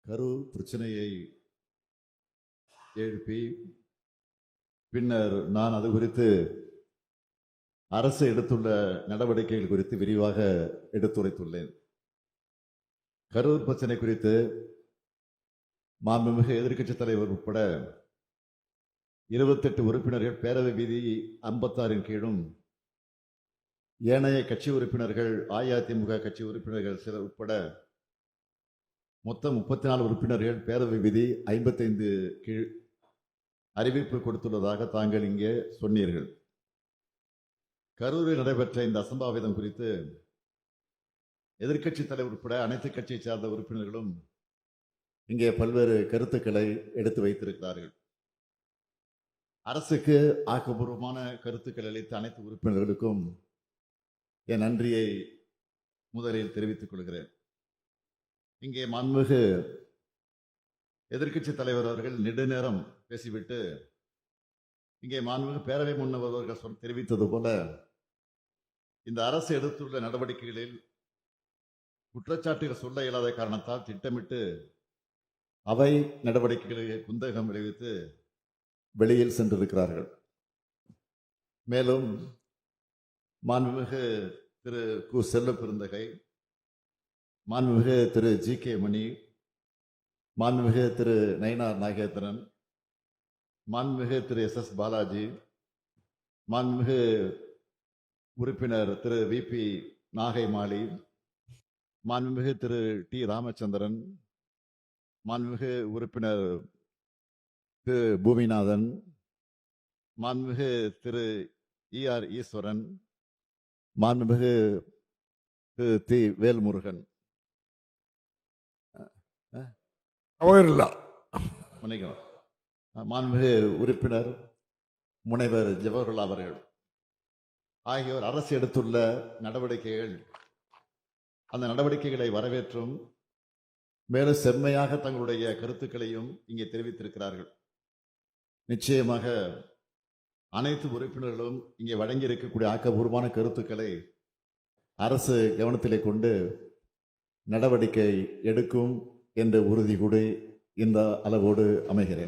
கரூர் பிரச்சனையை எழுப்பி பின்னர் நான் அது குறித்து அரசு எடுத்துள்ள நடவடிக்கைகள் குறித்து விரிவாக எடுத்துரைத்துள்ளேன். கரூர் பிரச்சனை குறித்து மாண்புமிகு எதிர்க்கட்சித் தலைவர் உட்பட 28 உறுப்பினர்கள் பேரவை விதி 56 கீழும் ஏனைய கட்சி உறுப்பினர்கள் அஇஅதிமுக கட்சி உறுப்பினர்கள் சிலர் உட்பட மொத்தம் 34 உறுப்பினர்கள் பேரவை விதி 55 கீழ் அறிவிப்பு கொடுத்துள்ளதாக தாங்கள் இங்கே சொன்னீர்கள். கரூரில் நடைபெற்ற இந்த அசம்பாவிதம் குறித்து எதிர்க்கட்சி தலைவர் உட்பட அனைத்து கட்சியை சார்ந்த உறுப்பினர்களும் இங்கே பல்வேறு கருத்துக்களை எடுத்து வைத்திருக்கிறார்கள். அரசுக்கு ஆக்கப்பூர்வமான கருத்துக்கள் அளித்த அனைத்து உறுப்பினர்களுக்கும் என் நன்றியை முதலில் தெரிவித்துக் கொள்கிறேன். இங்கே மாண்புமிகு எதிர்க்கட்சி தலைவர் அவர்கள் நெடுநேரம் பேசிவிட்டு இங்கே மாண்புமிகு பேரவை முன்னவர் அவர்கள் தெரிவித்தது போல இந்த அரசு எடுத்துள்ள நடவடிக்கைகளில் குற்றச்சாட்டுகள் சொல்ல இயலாத காரணத்தால் திட்டமிட்டு அவை நடவடிக்கைகளை குந்தகம் விளைவித்து வெளியில் சென்றிருக்கிறார்கள். மேலும் மாண்புமிகு திரு கு செல்ல பெருந்தகை, மாண்புமிகு திரு ஜி.கே. மணி, மாண்புமிகு திரு நயினார் நாகேந்திரன், மாண்புமிகு திரு எஸ்.எஸ். பாலாஜி, மாண்புமிகு உறுப்பினர் திரு வி.பி. நாகை மாலி, மாண்புமிகு திரு டி. ராமச்சந்திரன், மாண்புமிகு உறுப்பினர் திரு பூமிநாதன், மாண்புமிகு திரு இ.ஆர். ஈஸ்வரன், மாண்புமிகு திரு தி. வேல்முருகன், மாண்புமிகு உறுப்பினர் முனைவர் ஜவஹர்லால் அவர்கள் ஆகியோர் அரசு எடுத்துள்ள நடவடிக்கைகள் அந்த நடவடிக்கைகளை வரவேற்றும் மேலும் செம்மையாக தங்களுடைய கருத்துக்களையும் இங்கே தெரிவித்திருக்கிறார்கள். நிச்சயமாக அனைத்து உறுப்பினர்களும் இங்கே வழங்கி இருக்கக்கூடிய ஆக்கப்பூர்வமான கருத்துக்களை அரசு கவனத்திலே கொண்டு நடவடிக்கை எடுக்கும் என்ற உறுதி கூட இந்த அளவோடு அமைகிறேன்.